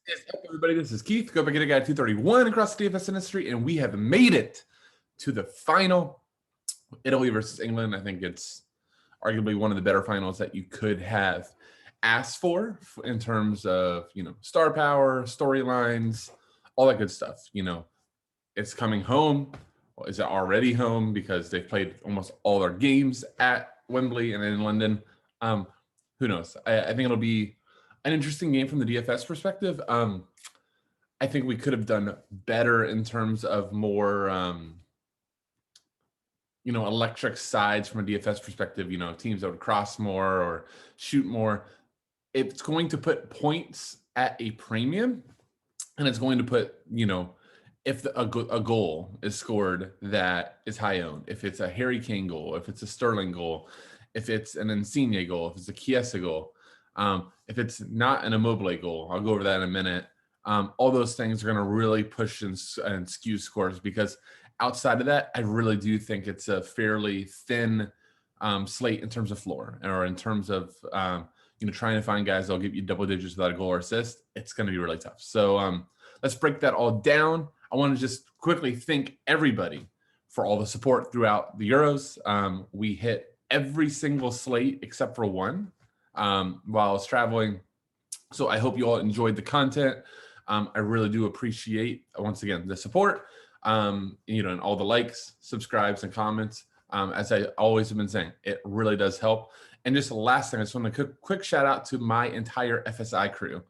What is up, everybody? This is Keith, Go Back Get a Guy 231 across the DFS industry, and we have made it to the final. Italy versus England. I think it's arguably one of the better finals that you could have asked for in terms of, star power, storylines, all that good stuff. It's coming home. Well, is it already home because they've played almost all their games at Wembley and in London? Who knows? I think it'll be an interesting game from the DFS perspective. I think we could have done better in terms of more, electric sides from a DFS perspective, teams that would cross more or shoot more. It's going to put points at a premium, and it's going to put, if a goal is scored that is high owned, if it's a Harry Kane goal, if it's a Sterling goal, if it's an Insigne goal, if it's a Chiesa goal, if it's not an Immobile goal, I'll go over that in a minute. All those things are going to really push and skew scores, because outside of that, I really do think it's a fairly thin slate in terms of floor, or in terms of trying to find guys that'll give you double digits without a goal or assist. It's going to be really tough. So let's break that all down. I want to just quickly thank everybody for all the support throughout the Euros. We hit every single slate except for one while I was traveling. So I hope you all enjoyed the content. I really do appreciate, once again, the support, and all the likes, subscribes, and comments. As I always have been saying, it really does help. And just the last thing, I just want to quick shout out to my entire FSI crew,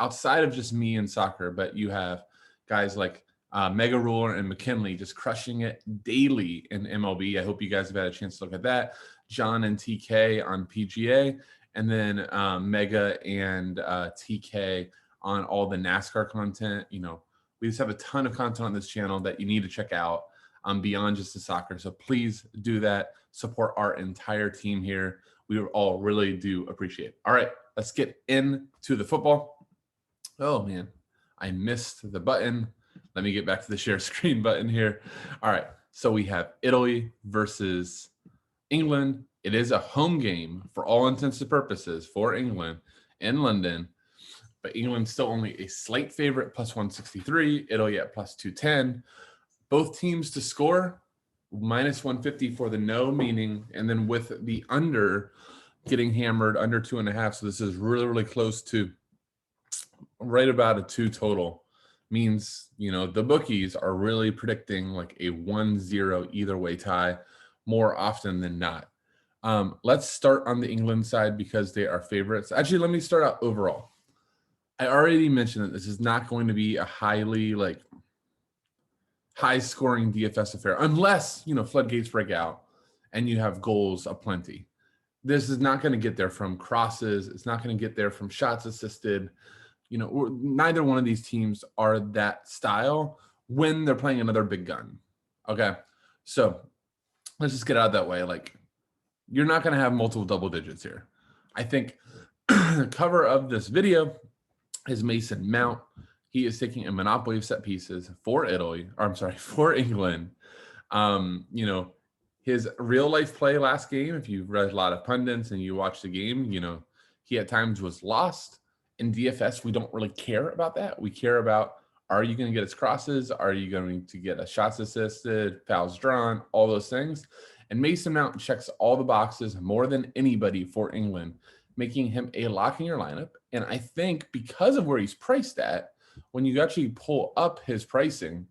outside of just me and soccer, but you have guys like Mega Ruler and McKinley just crushing it daily in MLB. I hope you guys have had a chance to look at that. John and TK on PGA, and then Mega and TK on all the NASCAR content. We just have a ton of content on this channel that you need to check out beyond just the soccer. So please do that. Support our entire team here. We all really do appreciate it. All right, let's get into the football. Oh, man, I missed the button. Let me get back to the share screen button here. All right, so we have Italy versus England. It is a home game for all intents and purposes for England in London, but England's still only a slight favorite, plus 163, Italy at plus 210. Both teams to score, minus 150 for the no, meaning, and then with the under getting hammered under 2.5. So this is really, really close to right about a 2 total. Means, the bookies are really predicting like a 1-0 either way tie more often than not. Let's start on the England side because they are favorites. Actually, let me start out overall. I already mentioned that this is not going to be a highly high-scoring DFS affair, unless, floodgates break out and you have goals aplenty. This is not going to get there from crosses. It's not going to get there from shots assisted. Neither one of these teams are that style when they're playing another big gun. Okay, so let's just get out of that way. You're not going to have multiple double digits here. I think the cover of this video is Mason Mount. He is taking a monopoly of set pieces for for England. His real life play last game, if you've read a lot of pundits and you watch the game, he at times was lost. In DFS, we don't really care about that. We care about, are you going to get his crosses? Are you going to get a shots assisted, fouls drawn, all those things? And Mason Mount checks all the boxes more than anybody for England, making him a lock in your lineup. And I think because of where he's priced at, when you actually pull up his pricing,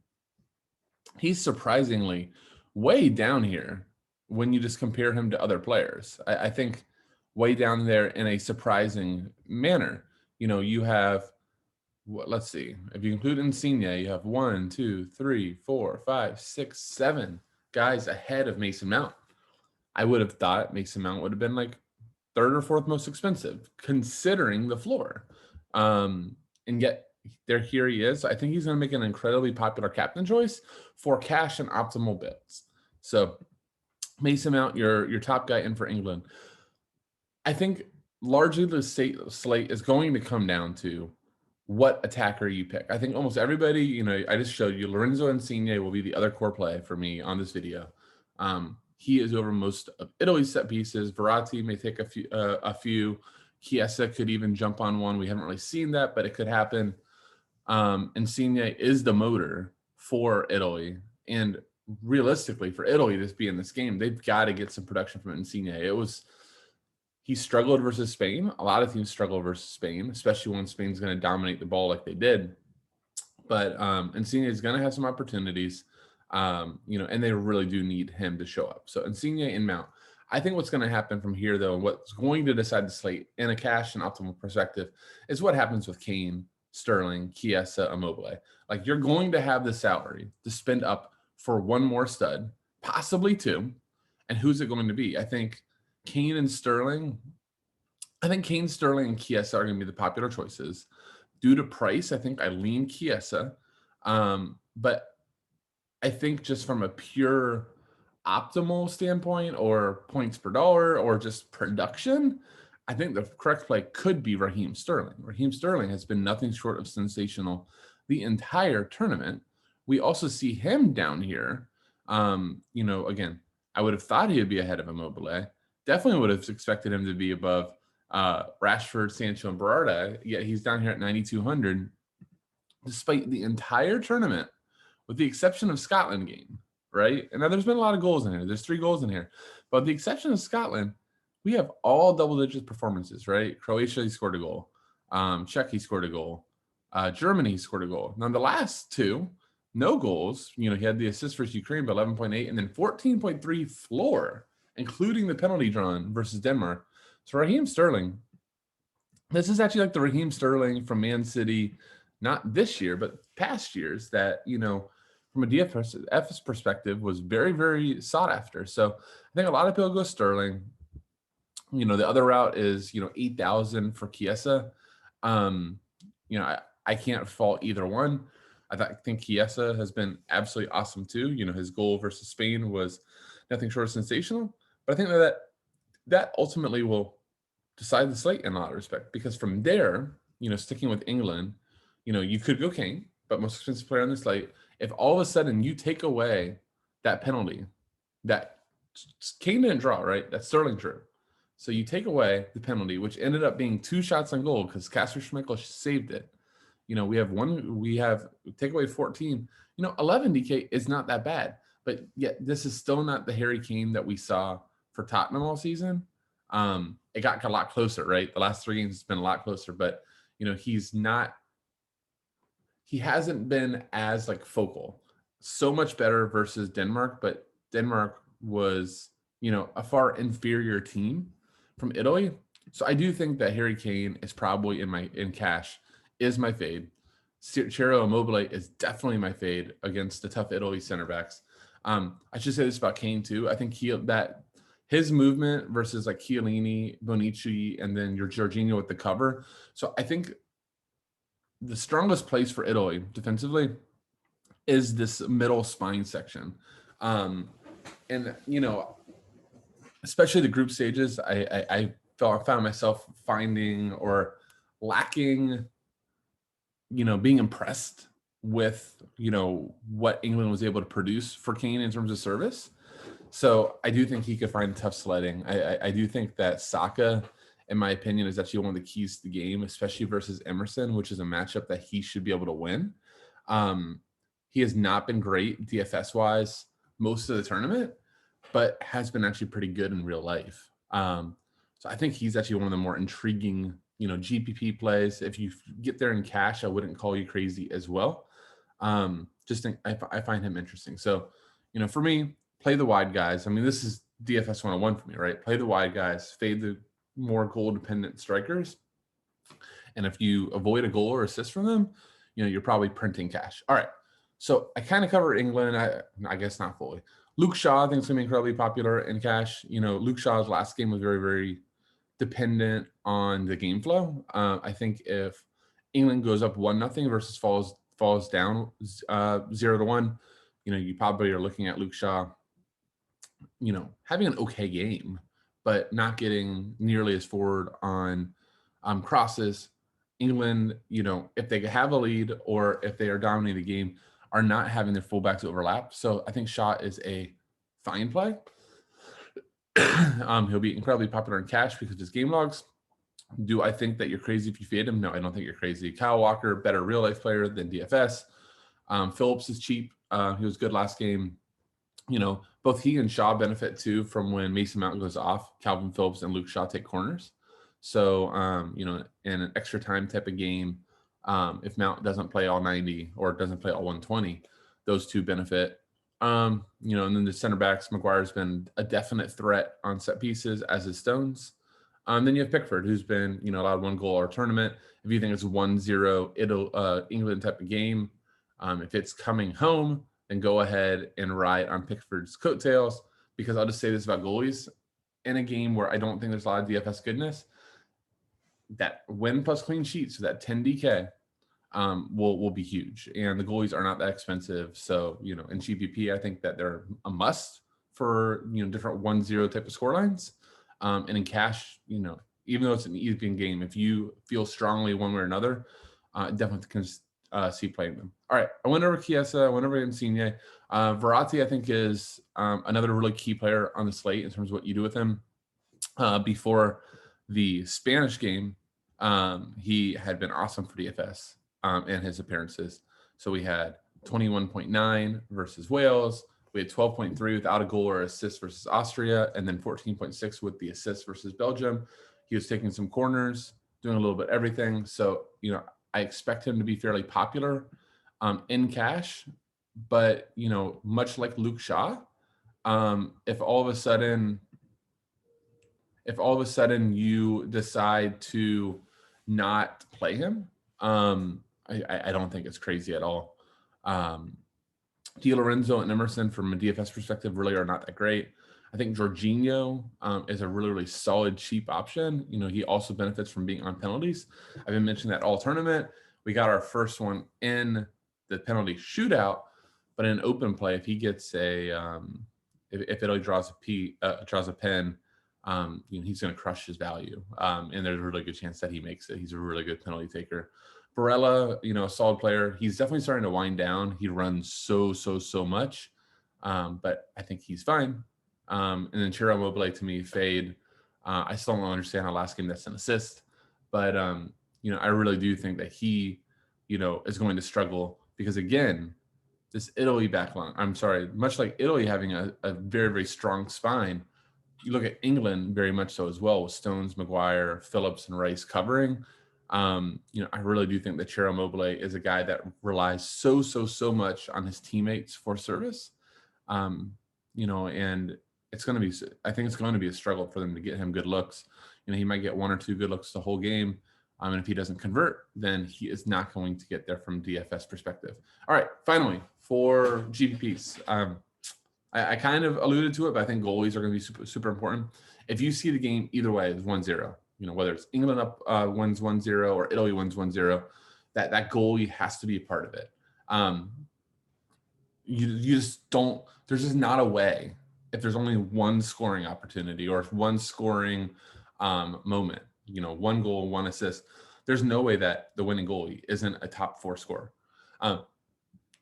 he's surprisingly way down here when you just compare him to other players. I think way down there in a surprising manner. You have, let's see, if you include Insigne, you have 1, 2, 3, 4, 5, 6, 7 guys ahead of Mason Mount. I would have thought Mason Mount would have been like third or fourth most expensive, considering the floor. And yet here he is. I think he's going to make an incredibly popular captain choice for cash and optimal bets. So Mason Mount, your top guy in for England. I think largely the slate is going to come down to what attacker you pick. I think almost everybody, I just showed you Lorenzo Insigne will be the other core play for me on this video. He is over most of Italy's set pieces. Verratti may take a few. Chiesa could even jump on one. We haven't really seen that, but it could happen. Insigne is the motor for Italy. And realistically, for Italy to be in this game, they've got to get some production from Insigne. He struggled versus Spain. A lot of teams struggle versus Spain, especially when Spain's going to dominate the ball like they did. But Insigne is going to have some opportunities, and they really do need him to show up. So Insigne and Mount. I think what's going to happen from here, though, and what's going to decide the slate in a cash and optimal perspective is what happens with Kane, Sterling, Chiesa, Immobile. Like, you're going to have the salary to spend up for one more stud, possibly two. And who's it going to be? I think Kane, Sterling, and Chiesa are going to be the popular choices. Due to price, I think I lean Chiesa. But I think just from a pure optimal standpoint or points per dollar or just production, I think the correct play could be Raheem Sterling. Raheem Sterling has been nothing short of sensational the entire tournament. We also see him down here. Again, I would have thought he would be ahead of Immobile. Definitely would have expected him to be above Rashford, Sancho, and Berardi, yet he's down here at 9,200, despite the entire tournament, with the exception of Scotland game, right? And now there's been a lot of goals in here. There's 3 goals in here. But with the exception of Scotland, we have all double-digit performances, right? Croatia, he scored a goal. Czech, he scored a goal. Germany, he scored a goal. Now, the last 2, no goals. He had the assist versus Ukraine by 11.8 and then 14.3 floor, including the penalty drawn versus Denmark. So Raheem Sterling, this is actually like the Raheem Sterling from Man City, not this year, but past years that, from a DFS perspective was very, very sought after. So I think a lot of people go Sterling. The other route is, 8,000 for Chiesa. I can't fault either one. I think Chiesa has been absolutely awesome too. His goal versus Spain was nothing short of sensational. But I think that ultimately will decide the slate in a lot of respect, because from there, sticking with England, you could go Kane, but most expensive player on the slate. If all of a sudden you take away that penalty, that Kane didn't draw, right? That's Sterling drew. So you take away the penalty, which ended up being 2 shots on goal because Kasper Schmeichel saved it. We have take away 14. 11 DK is not that bad, but yet this is still not the Harry Kane that we saw for Tottenham all season. It got a lot closer, right? The last 3 games has been a lot closer, but he hasn't been as focal. So much better versus Denmark, but Denmark was, a far inferior team from Italy. So I do think that Harry Kane is probably in cash is my fade. Ciro Immobile is definitely my fade against the tough Italy center backs. I should say this about Kane too. I think his movement versus Chiellini, Bonucci, and then your Jorginho with the cover. So I think the strongest place for Italy defensively is this middle spine section. And, especially the group stages, I found myself finding or lacking, being impressed with, what England was able to produce for Kane in terms of service. So I do think he could find tough sledding. I do think that Saka, in my opinion, is actually one of the keys to the game, especially versus Emerson, which is a matchup that he should be able to win. He has not been great DFS-wise most of the tournament, but has been actually pretty good in real life. So I think he's actually one of the more intriguing, GPP plays. If you get there in cash, I wouldn't call you crazy as well. I find him interesting. So, for me, play the wide guys. I mean, this is DFS 101 for me, right? Play the wide guys, fade the more goal-dependent strikers. And if you avoid a goal or assist from them, you're probably printing cash. All right. So I kind of covered England. I guess not fully. Luke Shaw, I think, is going to be incredibly popular in cash. Luke Shaw's last game was very, very dependent on the game flow. I think if England goes up 1-0 versus falls down 0-1, you probably are looking at Luke Shaw, having an okay game, but not getting nearly as forward on crosses. England, if they have a lead or if they are dominating the game, are not having their fullbacks overlap. So I think Shaw is a fine play. He'll be incredibly popular in cash because of his game logs. Do I think that you're crazy if you fade him? No, I don't think you're crazy. Kyle Walker, better real life player than DFS. Phillips is cheap. He was good last game. Both he and Shaw benefit too from when Mason Mount goes off. Calvin Phillips and Luke Shaw take corners. So, in an extra time type of game, if Mount doesn't play all 90 or doesn't play all 120, those two benefit. And then the center backs, McGuire's been a definite threat on set pieces, as is Stones. Then you have Pickford, who's been, allowed 1 goal or tournament. If you think it's 1-0 England type of game, if it's coming home, then go ahead and ride on Pickford's coattails, because I'll just say this about goalies. In a game where I don't think there's a lot of DFS goodness, that win plus clean sheet, so that 10 DK, will be huge. And the goalies are not that expensive. So, in GPP, I think that they're a must for, different 1-0 type of score lines. And in cash, even though it's an easy game, if you feel strongly one way or another, definitely can see playing them. All right, I went over Chiesa, I went over Insigne. Verratti, I think, is another really key player on the slate in terms of what you do with him. Before the Spanish game, he had been awesome for DFS and his appearances. So we had 21.9 versus Wales. We had 12.3 without a goal or assist versus Austria, and then 14.6 with the assist versus Belgium. He was taking some corners, doing a little bit of everything. So, I expect him to be fairly popular in cash, but, much like Luke Shaw, if all of a sudden you decide to not play him, I don't think it's crazy at all. Di Lorenzo and Emerson, from a DFS perspective, really are not that great. I think Jorginho is a really, really solid, cheap option. He also benefits from being on penalties. I've been mentioning that all tournament. We got our first one in the penalty shootout, but in open play, if he gets if Italy draws a pen, he's going to crush his value. And there's a really good chance that he makes it. He's a really good penalty taker. Barella, a solid player. He's definitely starting to wind down. He runs so much, but I think he's fine. And then Ciro Immobile, to me, fade. I still don't understand how last game that's an assist, but I really do think that he, is going to struggle, because again, this Italy back line, much like Italy having a very, very strong spine, you look at England very much so as well, with Stones, Maguire, Phillips, and Rice covering. I really do think that Ciro Immobile is a guy that relies so much on his teammates for service. And I think it's going to be a struggle for them to get him good looks. He might get 1 or 2 good looks the whole game. And if he doesn't convert, then he is not going to get there from DFS perspective. All right, finally, for GPPs. I kind of alluded to it, but I think goalies are going to be super, super important. If you see the game either way, it's 1-0, whether it's England up wins 1-0 or Italy wins 1-0, that goalie has to be a part of it. You just don't, there's just not a way, if there's only one scoring opportunity or if one scoring moment, 1 goal, 1 assist, there's no way that the winning goalie isn't a top 4 scorer.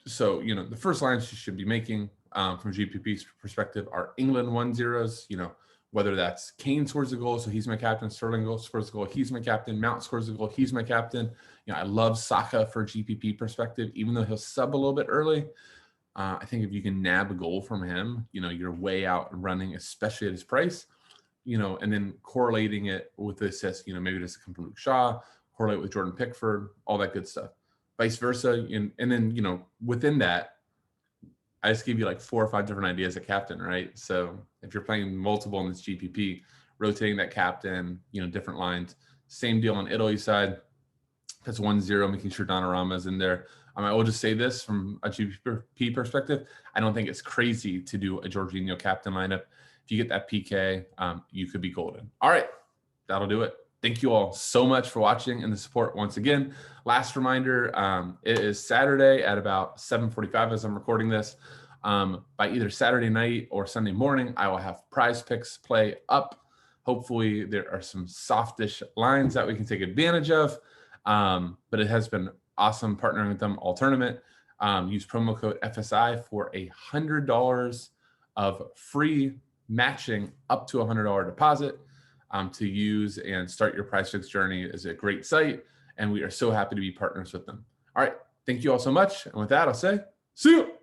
So, the first lines you should be making from GPP's perspective are England 1-0s, whether that's Kane scores a goal, so he's my captain, Sterling scores a goal, he's my captain, Mount scores a goal, he's my captain. I love Saka for GPP perspective, even though he'll sub a little bit early. I think if you can nab a goal from him, you're way out and running, especially at his price, and then correlating it with the assist, maybe just come from Luke Shaw, correlate with Jordan Pickford, all that good stuff. Vice versa. And then, within that, I just gave you like 4 or 5 different ideas at captain, right? So if you're playing multiple in this GPP, rotating that captain, different lines. Same deal on Italy side. That's 1-0, making sure Donnarumma is in there. I will just say this from a GPP perspective. I don't think it's crazy to do a Jorginho captain lineup. If you get that PK, you could be golden. All right, that'll do it. Thank you all so much for watching and the support once again. Last reminder, it is Saturday at about 7:45 as I'm recording this. By either Saturday night or Sunday morning, I will have prize picks play up. Hopefully there are some softish lines that we can take advantage of. But it has been awesome partnering with them all tournament. Use promo code FSI for $100 of free matching up to $100 deposit. to use and start your PrizePicks journey. Is a great site, and we are so happy to be partners with them. All right. Thank you all so much. And with that, I'll say, see you.